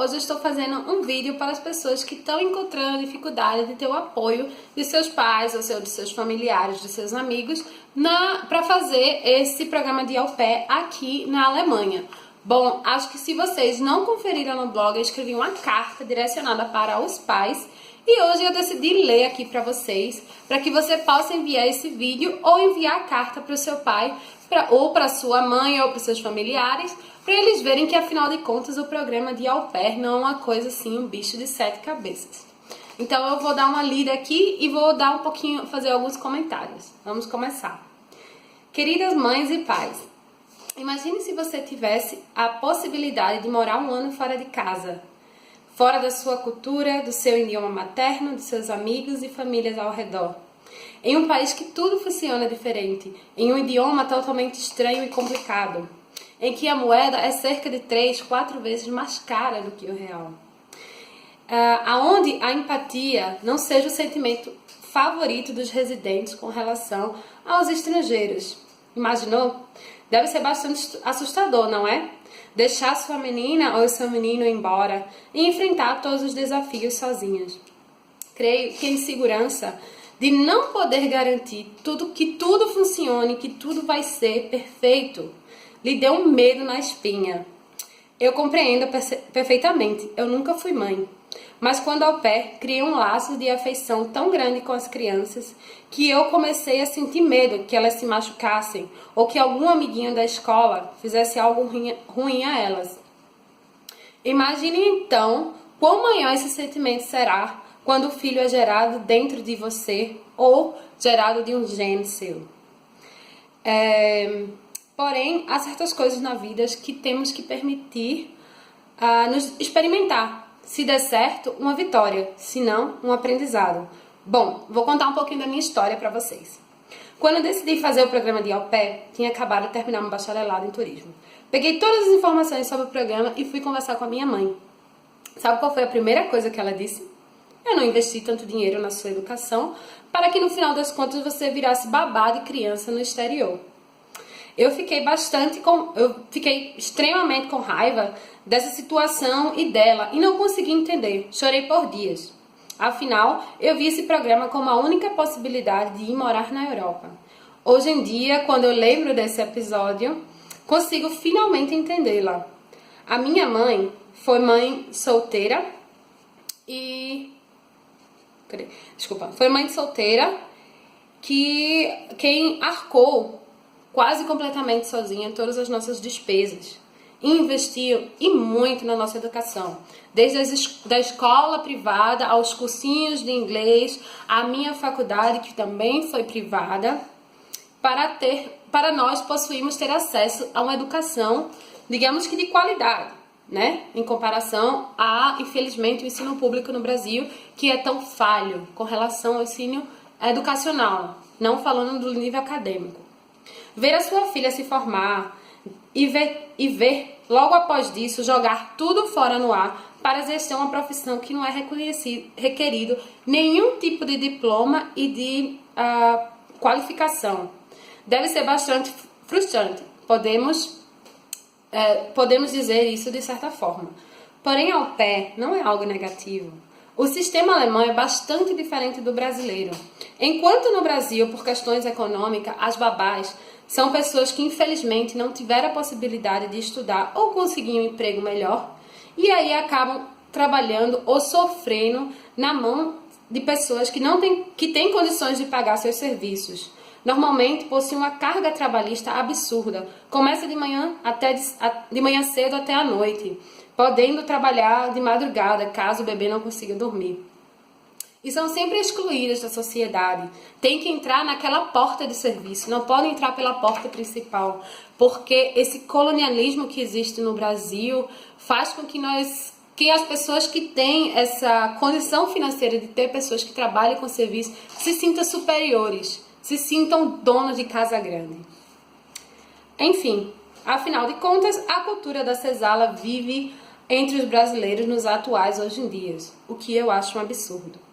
Hoje eu estou fazendo um vídeo para as pessoas que estão encontrando dificuldade de ter o apoio de seus pais, ou de seus familiares, de seus amigos, para fazer esse programa de au pair aqui na Alemanha. Bom, acho que se vocês não conferiram no blog, eu escrevi uma carta direcionada para os pais e hoje eu decidi ler aqui para vocês, para que você possa enviar esse vídeo ou enviar a carta para o seu pai, ou para sua mãe ou para os seus familiares, para eles verem que, afinal de contas, o programa de au pair não é uma coisa assim, um bicho de 7 cabeças. Então eu vou dar uma lida aqui e vou dar um pouquinho, fazer alguns comentários. Vamos começar. Queridas mães e pais, imagine se você tivesse a possibilidade de morar um ano fora de casa, fora da sua cultura, do seu idioma materno, de seus amigos e famílias ao redor. Em um país que tudo funciona diferente, em um idioma totalmente estranho e complicado, em que a moeda é cerca de 3, 4 vezes mais cara do que o real. Aonde a empatia não seja o sentimento favorito dos residentes com relação aos estrangeiros. Imaginou? Deve ser bastante assustador, não é? Deixar sua menina ou seu menino embora e enfrentar todos os desafios sozinhos. Creio que a insegurança de não poder garantir que tudo funcione, que tudo vai ser perfeito, lhe deu um medo na espinha. Eu compreendo perfeitamente, eu nunca fui mãe. Mas quando au pair, criei um laço de afeição tão grande com as crianças que eu comecei a sentir medo que elas se machucassem ou que algum amiguinho da escola fizesse algo ruim a elas. Imagine então quão maior esse sentimento será quando o filho é gerado dentro de você ou gerado de um gene seu. Porém, há certas coisas na vida que temos que permitir nos experimentar. Se der certo, uma vitória, se não, um aprendizado. Bom, vou contar um pouquinho da minha história para vocês. Quando eu decidi fazer o programa de au pair, tinha acabado de terminar meu bacharelado em turismo. Peguei todas as informações sobre o programa e fui conversar com a minha mãe. Sabe qual foi a primeira coisa que ela disse? Eu não investi tanto dinheiro na sua educação para que no final das contas você virasse babá de criança no exterior. Eu fiquei extremamente com raiva dessa situação e dela e não consegui entender. Chorei por dias. Afinal, eu vi esse programa como a única possibilidade de ir morar na Europa. Hoje em dia, quando eu lembro desse episódio, consigo finalmente entendê-la. A minha mãe foi mãe solteira foi mãe solteira quem arcou quase completamente sozinha todas as nossas despesas. E investiu muito na nossa educação. Desde da escola privada aos cursinhos de inglês, a minha faculdade, que também foi privada, para nós possuímos ter acesso a uma educação, digamos que de qualidade, né? Em comparação a, infelizmente, o ensino público no Brasil, que é tão falho com relação ao ensino educacional, não falando do nível acadêmico. Ver a sua filha se formar e ver logo após disso jogar tudo fora no ar para exercer uma profissão que não é requerido nenhum tipo de diploma e de qualificação. Deve ser bastante frustrante. Podemos dizer isso de certa forma. Porém, au pair não é algo negativo. O sistema alemão é bastante diferente do brasileiro. Enquanto no Brasil, por questões econômicas, as babás são pessoas que infelizmente não tiveram a possibilidade de estudar ou conseguir um emprego melhor e aí acabam trabalhando ou sofrendo na mão de pessoas que têm condições de pagar seus serviços. Normalmente possuem uma carga trabalhista absurda. Começa de manhã cedo até a noite, podendo trabalhar de madrugada caso o bebê não consiga dormir. E são sempre excluídas da sociedade. Tem que entrar naquela porta de serviço, não podem entrar pela porta principal, porque esse colonialismo que existe no Brasil faz com que as pessoas que têm essa condição financeira de ter pessoas que trabalham com serviço se sintam superiores, se sintam donos de casa grande. Enfim, afinal de contas, a cultura da senzala vive entre os brasileiros nos atuais hoje em dia, o que eu acho um absurdo.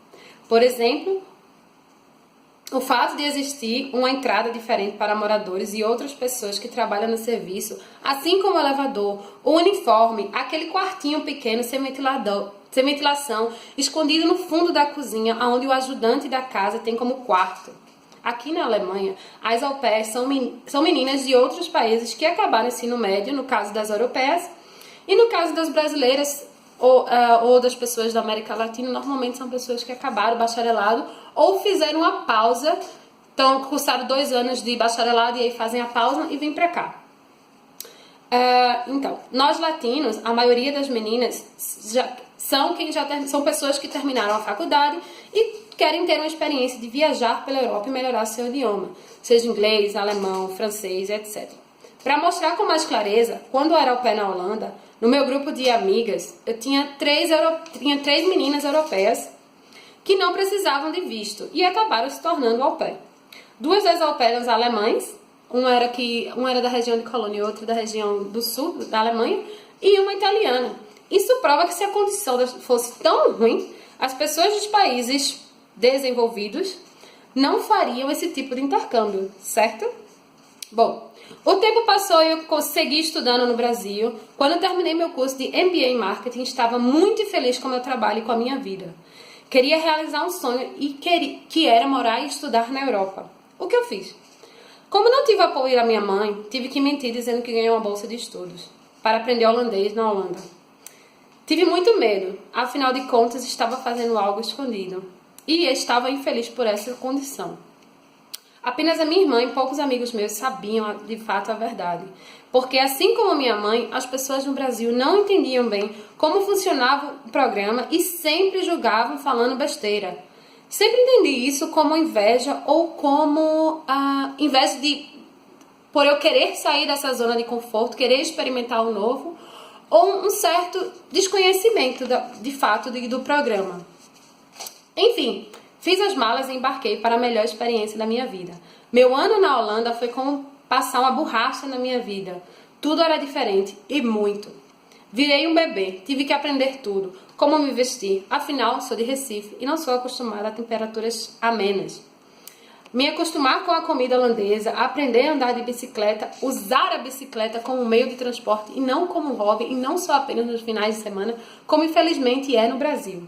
Por exemplo, O fato de existir uma entrada diferente para moradores e outras pessoas que trabalham no serviço, assim como o elevador, o uniforme, aquele quartinho pequeno sem ventilação, escondido no fundo da cozinha, onde o ajudante da casa tem como quarto. Aqui na Alemanha, as au pairs são meninas de outros países que acabaram o ensino médio, no caso das europeias, e no caso das brasileiras ou das pessoas da América Latina, normalmente são pessoas que acabaram o bacharelado ou fizeram uma pausa, então cursaram 2 anos de bacharelado e aí fazem a pausa e vêm pra cá. Então, nós latinos, a maioria das meninas são pessoas que terminaram a faculdade e querem ter uma experiência de viajar pela Europa e melhorar seu idioma, seja inglês, alemão, francês, etc. Para mostrar com mais clareza, quando eu era au pair na Holanda, no meu grupo de amigas, eu tinha 3 meninas europeias que não precisavam de visto e acabaram se tornando au pair. 2 das au pairs alemães, uma era da região de Colônia e outra da região do sul da Alemanha, e uma italiana. Isso prova que se a condição fosse tão ruim, as pessoas dos países desenvolvidos não fariam esse tipo de intercâmbio, certo? Bom, o tempo passou e eu segui estudando no Brasil. Quando eu terminei meu curso de MBA em Marketing, estava muito feliz com o meu trabalho e com a minha vida. Queria realizar um sonho que era morar e estudar na Europa. O que eu fiz? Como não tive apoio da minha mãe, tive que mentir dizendo que ganhei uma bolsa de estudos para aprender holandês na Holanda. Tive muito medo, afinal de contas estava fazendo algo escondido e estava infeliz por essa condição. Apenas a minha irmã e poucos amigos meus sabiam de fato a verdade, porque assim como minha mãe, as pessoas no Brasil não entendiam bem como funcionava o programa e sempre julgavam falando besteira. Sempre entendi isso como inveja ou como inveja por eu querer sair dessa zona de conforto, querer experimentar o novo, ou um certo desconhecimento de fato do programa. Enfim, fiz as malas e embarquei para a melhor experiência da minha vida. Meu ano na Holanda foi como passar uma borracha na minha vida. Tudo era diferente e muito. Virei um bebê, tive que aprender tudo, como me vestir. Afinal, sou de Recife e não sou acostumada a temperaturas amenas. Me acostumar com a comida holandesa, aprender a andar de bicicleta, usar a bicicleta como meio de transporte e não como hobby, e não só apenas nos finais de semana, como infelizmente é no Brasil.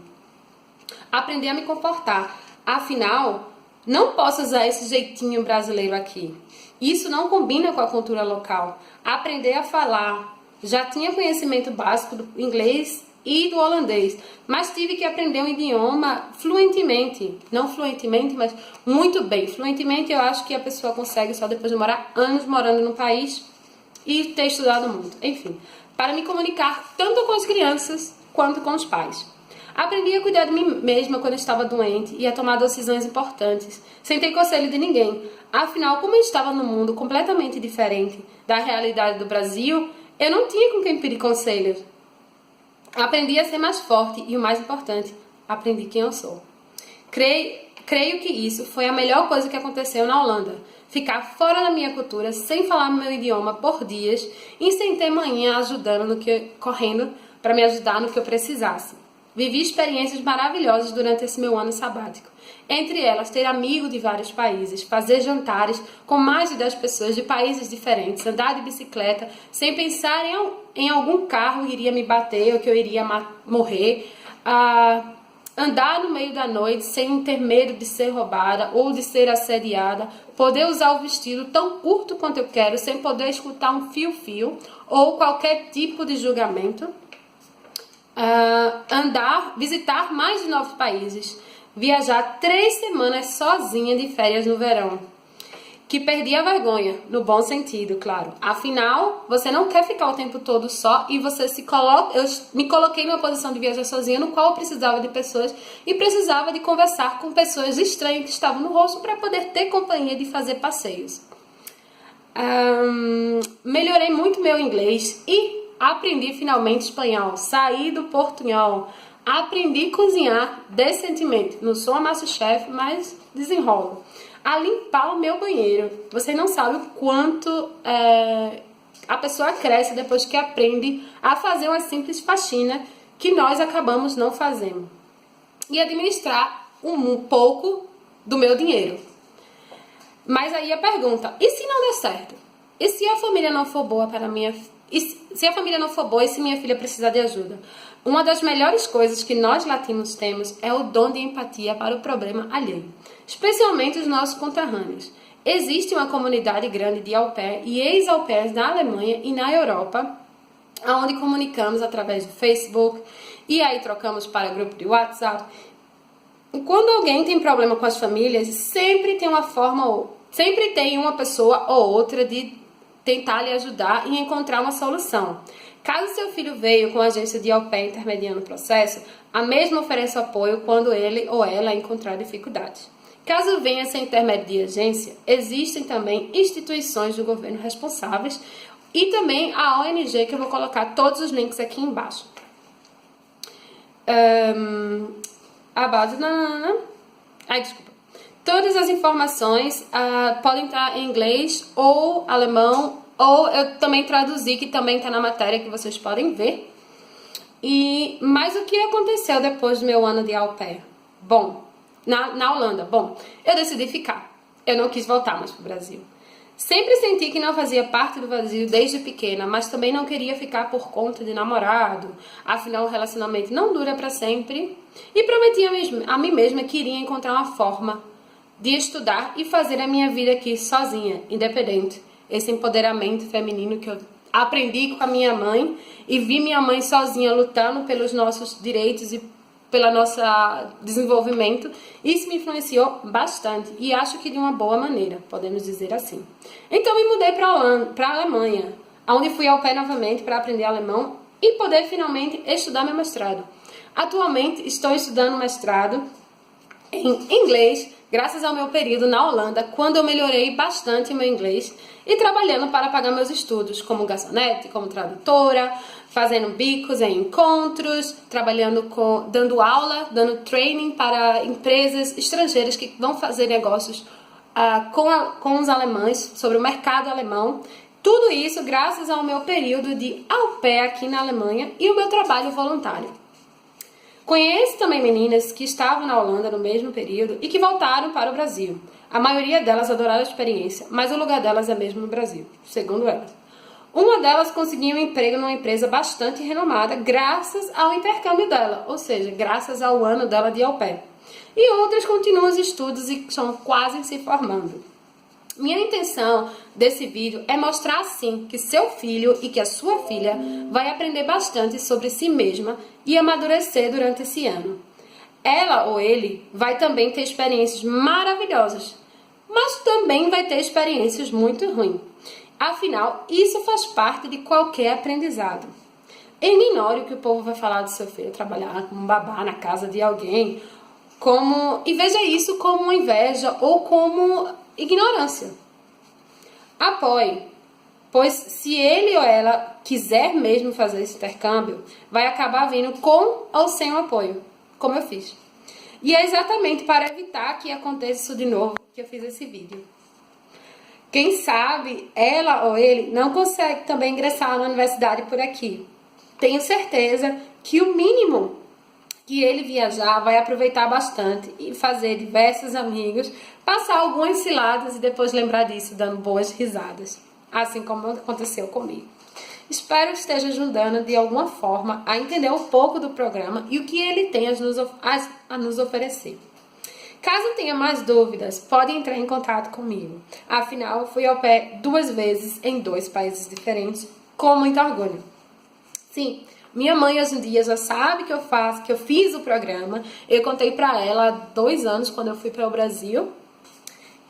Aprender a me comportar. Afinal, não posso usar esse jeitinho brasileiro aqui. Isso não combina com a cultura local. Aprender a falar. Já tinha conhecimento básico do inglês e do holandês, mas tive que aprender um idioma fluentemente. Não fluentemente, mas muito bem. Fluentemente eu acho que a pessoa consegue só depois de morar anos morando no país e ter estudado muito. Enfim, para me comunicar tanto com as crianças quanto com os pais. Aprendi a cuidar de mim mesma quando estava doente e a tomar decisões importantes, sem ter conselho de ninguém. Afinal, como eu estava num mundo completamente diferente da realidade do Brasil, eu não tinha com quem pedir conselhos. Aprendi a ser mais forte e, o mais importante, aprendi quem eu sou. Creio que isso foi a melhor coisa que aconteceu na Holanda. Ficar fora da minha cultura, sem falar meu idioma por dias e sem ter manhã correndo para me ajudar no que eu precisasse. Vivi experiências maravilhosas durante esse meu ano sabático. Entre elas, ter amigos de vários países, fazer jantares com mais de 10 pessoas de países diferentes, andar de bicicleta sem pensar em algum carro que iria me bater ou que eu iria morrer, andar no meio da noite sem ter medo de ser roubada ou de ser assediada, poder usar o vestido tão curto quanto eu quero sem poder escutar um fio-fio ou qualquer tipo de julgamento. Visitar mais de 9 países, viajar 3 semanas sozinha de férias no verão, que perdi a vergonha, no bom sentido, claro. Afinal, você não quer ficar o tempo todo só e você eu me coloquei numa posição de viajar sozinha, no qual eu precisava de pessoas e precisava de conversar com pessoas estranhas que estavam no rosto para poder ter companhia de fazer passeios. Melhorei muito meu inglês e aprendi finalmente espanhol, saí do portunhol, aprendi a cozinhar decentemente. Não sou a MasterChef, mas desenrolo. A limpar o meu banheiro. Você não sabe o quanto a pessoa cresce depois que aprende a fazer uma simples faxina que nós acabamos não fazendo. E administrar um pouco do meu dinheiro. Mas aí a pergunta, e se não der certo? E se a família não for boa para minha... se a família não for boa e se minha filha precisar de ajuda? Uma das melhores coisas que nós latinos temos é o dom de empatia para o problema alheio, especialmente os nossos conterrâneos. Existe uma comunidade grande de au pair e ex-au pairs na Alemanha e na Europa, onde comunicamos através do Facebook e aí trocamos para grupo de WhatsApp. E quando alguém tem problema com as famílias, sempre tem uma pessoa ou outra de tentar lhe ajudar e encontrar uma solução. Caso seu filho veio com a agência de au pair intermediando o processo, a mesma oferece apoio quando ele ou ela encontrar dificuldades. Caso venha sem intermédio de agência, existem também instituições do governo responsáveis e também a ONG, que eu vou colocar todos os links aqui embaixo. Desculpa. Todas as informações podem estar em inglês ou alemão, ou eu também traduzi, que também está na matéria que vocês podem ver. Mas o que aconteceu depois do meu ano de au pair? Bom, na Holanda, eu decidi ficar. Eu não quis voltar mais para o Brasil. Sempre senti que não fazia parte do Brasil desde pequena, mas também não queria ficar por conta de namorado. Afinal, o relacionamento não dura para sempre. E prometi a mim mesma que iria encontrar uma forma de estudar e fazer a minha vida aqui sozinha, independente. Esse empoderamento feminino que eu aprendi com a minha mãe e vi minha mãe sozinha lutando pelos nossos direitos e pelo nosso desenvolvimento, isso me influenciou bastante e acho que de uma boa maneira, podemos dizer assim. Então me mudei para a Alemanha, onde fui au pair novamente para aprender alemão e poder finalmente estudar meu mestrado. Atualmente estou estudando mestrado em inglês, graças ao meu período na Holanda, quando eu melhorei bastante o meu inglês e trabalhando para pagar meus estudos, como garçonete, como tradutora, fazendo bicos em encontros, dando aula, dando training para empresas estrangeiras que vão fazer negócios com os alemães, sobre o mercado alemão. Tudo isso graças ao meu período de au pair aqui na Alemanha e o meu trabalho voluntário. Conheço também meninas que estavam na Holanda no mesmo período e que voltaram para o Brasil. A maioria delas adoraram a experiência, mas o lugar delas é mesmo no Brasil, segundo elas. Uma delas conseguiu um emprego numa empresa bastante renomada graças ao intercâmbio dela, ou seja, graças ao ano dela de au pair. E outras continuam os estudos e estão quase se formando. Minha intenção desse vídeo é mostrar assim que seu filho e que a sua filha vai aprender bastante sobre si mesma e amadurecer durante esse ano. Ela ou ele vai também ter experiências maravilhosas, mas também vai ter experiências muito ruins. Afinal, isso faz parte de qualquer aprendizado. Ignore o que o povo vai falar do seu filho trabalhar como babá na casa de alguém, e veja isso como uma inveja ou como ignorância. Apoie, pois se ele ou ela quiser mesmo fazer esse intercâmbio, vai acabar vindo com ou sem o apoio, como eu fiz. E é exatamente para evitar que aconteça isso de novo que eu fiz esse vídeo. Quem sabe ela ou ele não consegue também ingressar na universidade por aqui. Tenho certeza que o mínimo que ele viajar vai aproveitar bastante e fazer diversos amigos, passar algumas ciladas e depois lembrar disso dando boas risadas, assim como aconteceu comigo. Espero que esteja ajudando de alguma forma a entender um pouco do programa e o que ele tem a nos oferecer. Caso tenha mais dúvidas, pode entrar em contato comigo. Afinal, fui au pair 2 vezes em 2 países diferentes, com muito orgulho. Sim, minha mãe hoje em dia já sabe que eu fiz o programa. Eu contei pra ela há 2 anos, quando eu fui para o Brasil.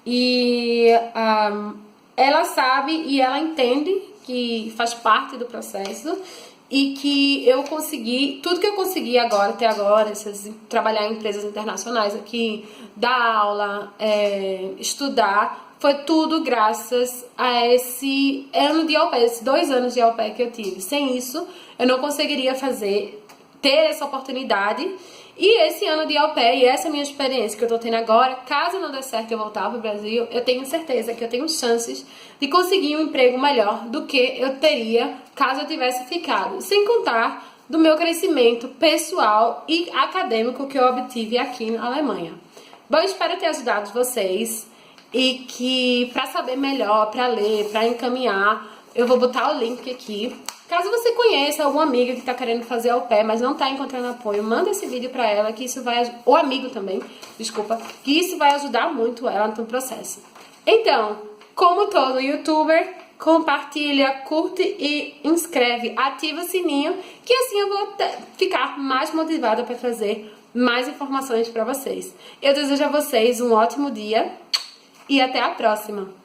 E ela sabe e ela entende que faz parte do processo e que eu consegui, tudo que eu consegui até agora, trabalhar em empresas internacionais aqui, dar aula, estudar, foi tudo graças a esse ano de au pair, esses 2 anos de au pair que eu tive. Sem isso, eu não conseguiria ter essa oportunidade. E esse ano de au pair e essa minha experiência que eu tô tendo agora, caso não der certo eu voltar pro Brasil, eu tenho certeza que eu tenho chances de conseguir um emprego melhor do que eu teria caso eu tivesse ficado. Sem contar do meu crescimento pessoal e acadêmico que eu obtive aqui na Alemanha. Bom, espero ter ajudado vocês. e que para saber melhor, para ler, para encaminhar, eu vou botar o link aqui. Caso você conheça alguma amiga que tá querendo fazer au pair, mas não tá encontrando apoio, manda esse vídeo pra ela, que isso vai... Ou amigo também, desculpa. Que isso vai ajudar muito ela no processo. Então, como todo youtuber, compartilha, curte e inscreve. Ativa o sininho, que assim eu vou ficar mais motivada pra trazer mais informações pra vocês. Eu desejo a vocês um ótimo dia e até a próxima.